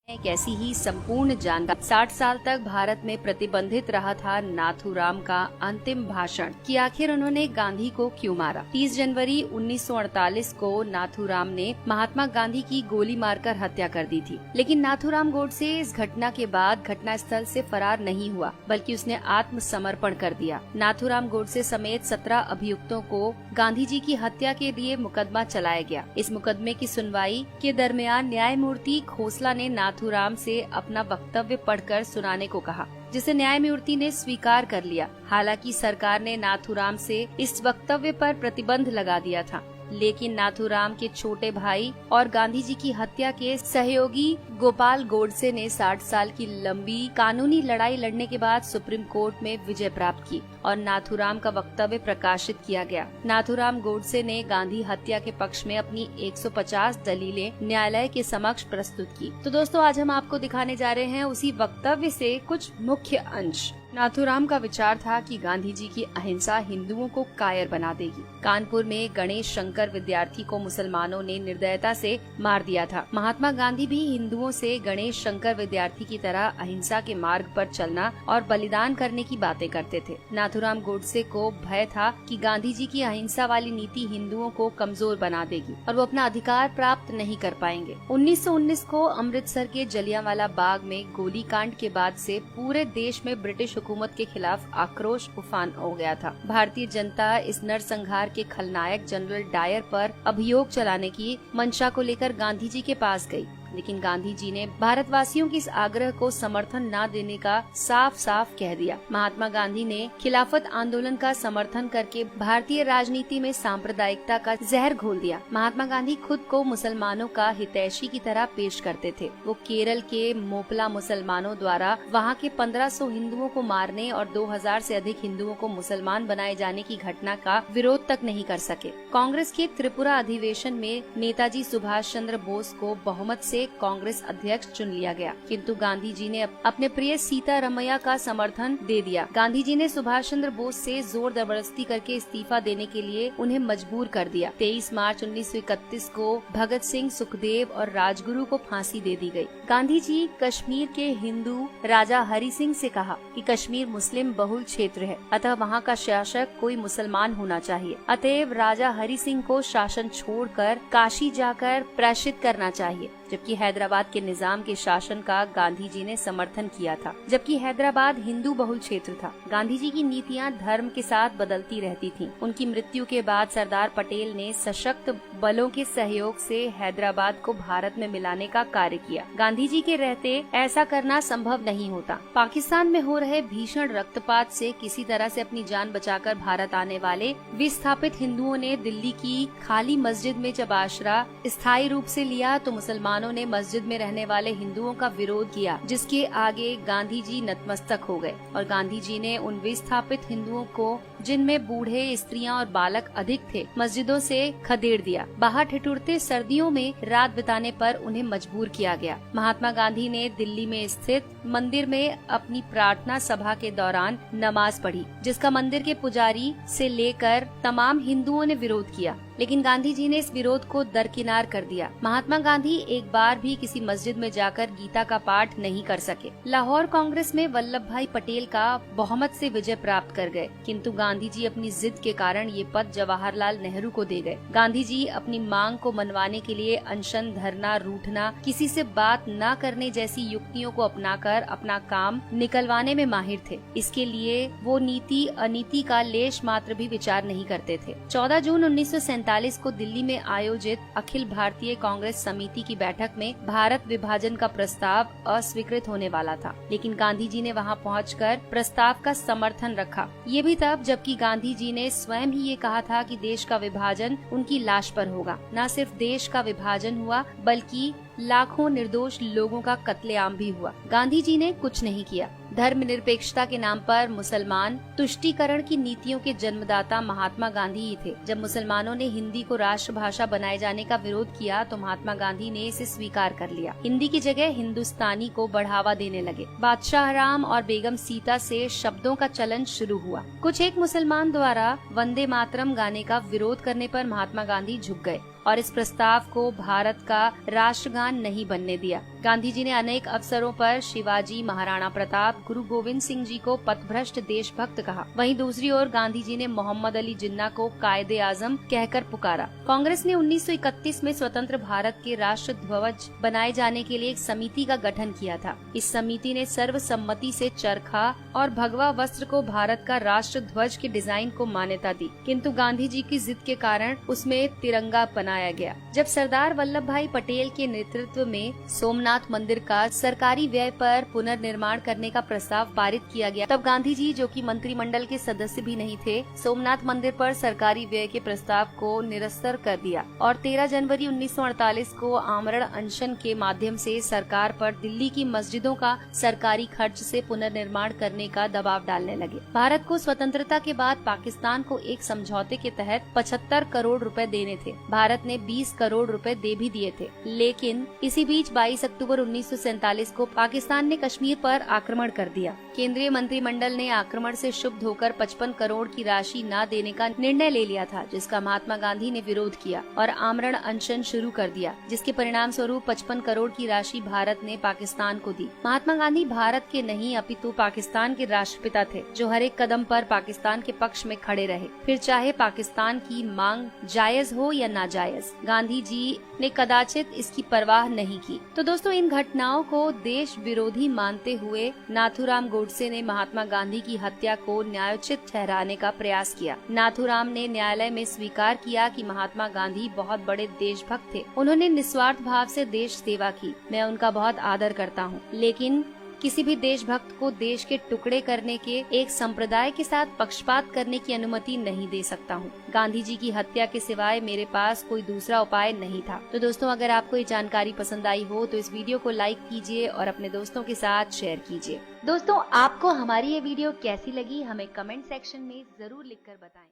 एक ऐसी ही संपूर्ण जानकारी 60 साल तक भारत में प्रतिबंधित रहा था नाथूराम का अंतिम भाषण कि आखिर उन्होंने गांधी को क्यों मारा। 30 जनवरी 1948 को नाथूराम ने महात्मा गांधी की गोली मारकर हत्या कर दी थी। लेकिन नाथूराम गोडसे इस घटना के बाद घटना स्थल से फरार नहीं हुआ, बल्कि उसने आत्मसमर्पण कर दिया। नाथूराम गोडसे समेत 17 अभियुक्तों को गांधी जी की हत्या के लिए मुकदमा चलाया गया। इस मुकदमे की सुनवाई के दरमियान न्यायमूर्ति खोसला ने नाथूराम से अपना वक्तव्य पढ़कर सुनाने को कहा, जिसे न्यायमूर्ति ने स्वीकार कर लिया। हालांकि सरकार ने नाथूराम से इस वक्तव्य पर प्रतिबंध लगा दिया था, लेकिन नाथूराम के छोटे भाई और गांधी जी की हत्या के सहयोगी गोपाल गोडसे ने 60 साल की लंबी कानूनी लड़ाई लड़ने के बाद सुप्रीम कोर्ट में विजय प्राप्त की और नाथूराम का वक्तव्य प्रकाशित किया गया। नाथूराम गोडसे ने गांधी हत्या के पक्ष में अपनी 150 दलीलें न्यायालय के समक्ष प्रस्तुत की। तो दोस्तों, आज हम आपको दिखाने जा रहे हैं उसी वक्तव्य से कुछ मुख्य अंश। नाथूराम का विचार था कि गांधी जी की अहिंसा हिंदुओं को कायर बना देगी। कानपुर में गणेश शंकर विद्यार्थी को मुसलमानों ने निर्दयता से मार दिया था। महात्मा गांधी भी हिंदुओं से गणेश शंकर विद्यार्थी की तरह अहिंसा के मार्ग पर चलना और बलिदान करने की बातें करते थे। नाथूराम गोडसे को भय था कि गांधी जी की अहिंसा वाली नीति हिंदुओं को कमजोर बना देगी और वो अपना अधिकार प्राप्त नहीं कर पाएंगे। 1919 को अमृतसर के जलियांवाला बाग में गोलीकांड के बाद से पूरे देश में ब्रिटिश हुकूमत के खिलाफ आक्रोश उफान हो गया था। भारतीय जनता इस नरसंहार के खलनायक जनरल डायर पर अभियोग चलाने की मंशा को लेकर गांधी जी के पास गई, लेकिन गांधी जी ने भारतवासियों की इस आग्रह को समर्थन न देने का साफ साफ कह दिया। महात्मा गांधी ने खिलाफत आंदोलन का समर्थन करके भारतीय राजनीति में सांप्रदायिकता का जहर घोल दिया। महात्मा गांधी खुद को मुसलमानों का हितैषी की तरह पेश करते थे। वो केरल के मोपला मुसलमानों द्वारा वहाँ के 1500 हिंदुओं को मारने और 2000 से अधिक हिंदुओं को मुसलमान बनाए जाने की घटना का विरोध तक नहीं कर सके। कांग्रेस के त्रिपुरा अधिवेशन में नेताजी सुभाष चंद्र बोस को बहुमत से कांग्रेस अध्यक्ष चुन लिया गया, किंतु गांधी जी ने अपने प्रिय सीतारमैया का समर्थन दे दिया। गांधी जी ने सुभाष चंद्र बोस से जोर जबरदस्ती करके इस्तीफा देने के लिए उन्हें मजबूर कर दिया। 23 मार्च 1931 को भगत सिंह, सुखदेव और राजगुरु को फांसी दे दी गई। गांधी जी कश्मीर के हिंदू राजा हरि सिंह से कहा कि कश्मीर मुस्लिम बहुल क्षेत्र है, अतः वहाँ का शासक कोई मुसलमान होना चाहिए। अतएव राजा हरि सिंह को शासन छोड़कर काशी जाकर प्रायश्चित करना चाहिए। जबकि हैदराबाद के निजाम के शासन का गांधी जी ने समर्थन किया था, जबकि हैदराबाद हिंदू बहुल क्षेत्र था। गांधी जी की नीतियां धर्म के साथ बदलती रहती थीं। उनकी मृत्यु के बाद सरदार पटेल ने सशक्त बलों के सहयोग से हैदराबाद को भारत में मिलाने का कार्य किया। गांधी जी के रहते ऐसा करना संभव नहीं होता। पाकिस्तान में हो रहे भीषण रक्तपात से किसी तरह से अपनी जान बचाकर भारत आने वाले विस्थापित हिंदुओं ने दिल्ली की खाली मस्जिद में जब आश्रय स्थायी रूप से लिया तो मुसलमानों ने मस्जिद में रहने वाले हिंदुओं का विरोध किया, जिसके आगे गांधी जी नतमस्तक हो गए और गांधी जी ने उन विस्थापित हिंदुओं को, जिनमें बूढ़े, स्त्रियां और बालक अधिक थे, मस्जिदों से खदेड़ दिया। बाहर ठिठुरते सर्दियों में रात बिताने पर उन्हें मजबूर किया गया। महात्मा गांधी ने दिल्ली में स्थित मंदिर में अपनी प्रार्थना सभा के दौरान नमाज पढ़ी, जिसका मंदिर के पुजारी से लेकर तमाम हिंदुओं ने विरोध किया, लेकिन गांधी जी ने इस विरोध को दरकिनार कर दिया। महात्मा गांधी एक बार भी किसी मस्जिद में जाकर गीता का पाठ नहीं कर सके। लाहौर कांग्रेस में वल्लभ भाई पटेल का बहुमत से विजय प्राप्त कर गए, किंतु गांधी जी अपनी जिद के कारण ये पद जवाहरलाल नेहरू को दे गए। गांधी जी अपनी मांग को मनवाने के लिए अनशन, धरना, रूठना, किसी से बात न करने जैसी युक्तियों को अपनाकर अपना काम निकलवाने में माहिर थे। इसके लिए वो नीति अनीति का लेश मात्र भी विचार नहीं करते थे। 14 जून 1947 को दिल्ली में आयोजित अखिल भारतीय कांग्रेस समिति की बैठक में भारत विभाजन का प्रस्ताव अस्वीकृत होने वाला था, लेकिन गांधी जी ने वहां पहुंचकर प्रस्ताव का समर्थन रखा। ये भी तब जबकि गांधी जी ने स्वयं ही ये कहा था कि देश का विभाजन उनकी लाश पर होगा। न सिर्फ देश का विभाजन हुआ, बल्कि लाखों निर्दोष लोगों का कत्लेआम भी हुआ। गांधी जी ने कुछ नहीं किया। धर्मनिरपेक्षता के नाम पर मुसलमान तुष्टीकरण की नीतियों के जन्मदाता महात्मा गांधी ही थे। जब मुसलमानों ने हिंदी को राष्ट्रभाषा बनाए जाने का विरोध किया तो महात्मा गांधी ने इसे स्वीकार कर लिया। हिंदी की जगह हिंदुस्तानी को बढ़ावा देने लगे। बादशाह राम और बेगम सीता से शब्दों का चलन शुरू हुआ। कुछ एक मुसलमान द्वारा वंदे मातरम गाने का विरोध करने पर महात्मा गांधी झुक गए और इस प्रस्ताव को भारत का राष्ट्रगान नहीं बनने दिया। गांधी जी ने अनेक अवसरों पर शिवाजी, महाराणा प्रताप, गुरु गोविंद सिंह जी को पथभ्रष्ट देशभक्त कहा। वहीं दूसरी ओर गांधी जी ने मोहम्मद अली जिन्ना को कायदे आजम कहकर पुकारा। कांग्रेस ने 1931 में स्वतंत्र भारत के राष्ट्र ध्वज बनाए जाने के लिए एक समिति का गठन किया था। इस समिति ने सर्वसम्मति से चरखा और भगवा वस्त्र को भारत का राष्ट्र ध्वज के डिजाइन को मान्यता दी, किंतु गांधी जी की जिद के कारण उसमें तिरंगा बनाया गया। जब सरदार वल्लभ भाई पटेल के नेतृत्व में सोमनाथ मंदिर का सरकारी व्यय पर पुनर्निर्माण करने का प्रस्ताव पारित किया गया, तब गांधी जी, जो कि मंत्रिमंडल के सदस्य भी नहीं थे, सोमनाथ मंदिर पर सरकारी व्यय के प्रस्ताव को निरस्त कर दिया और 13 जनवरी 1948 को आमरण अनशन के माध्यम से सरकार पर दिल्ली की मस्जिदों का सरकारी खर्च से पुनर्निर्माण करने का दबाव डालने लगे। भारत को स्वतंत्रता के बाद पाकिस्तान को एक समझौते के तहत 75 करोड़ रुपए देने थे। भारत ने 20 करोड़ रुपए दे भी दिए थे, लेकिन इसी बीच 22 अक्टूबर 1947 को पाकिस्तान ने कश्मीर पर आक्रमण कर दिया। केंद्रीय मंत्रिमंडल ने आक्रमण से क्षुब्ध होकर 55 करोड़ की राशि न देने का निर्णय ले लिया था, जिसका महात्मा गांधी ने विरोध किया और आमरण अनशन शुरू कर दिया, जिसके परिणाम स्वरूप 55 करोड़ की राशि भारत ने पाकिस्तान को दी। महात्मा गांधी भारत के नहीं अपितु पाकिस्तान के राष्ट्रपिता थे, जो हर एक कदम पर पाकिस्तान के पक्ष में खड़े रहे, फिर चाहे पाकिस्तान की मांग जायज हो या नाजायज। गांधी जी ने कदाचित इसकी परवाह नहीं की। तो दोस्तों, इन घटनाओं को देश विरोधी मानते हुए नाथूराम गोडसे ने महात्मा गांधी की हत्या को न्यायोचित ठहराने का प्रयास किया। नाथूराम ने न्यायालय में स्वीकार किया कि महात्मा गांधी बहुत बड़े देशभक्त थे। उन्होंने निस्वार्थ भाव से देश सेवा की। मैं उनका बहुत आदर करता हूँ, लेकिन किसी भी देशभक्त को देश के टुकड़े करने के एक संप्रदाय के साथ पक्षपात करने की अनुमति नहीं दे सकता हूँ। गांधी जी की हत्या के सिवाय मेरे पास कोई दूसरा उपाय नहीं था। तो दोस्तों, अगर आपको ये जानकारी पसंद आई हो तो इस वीडियो को लाइक कीजिए और अपने दोस्तों के साथ शेयर कीजिए। दोस्तों, आपको हमारी ये वीडियो कैसी लगी हमें कमेंट सेक्शन में जरूर लिखकर बताएं।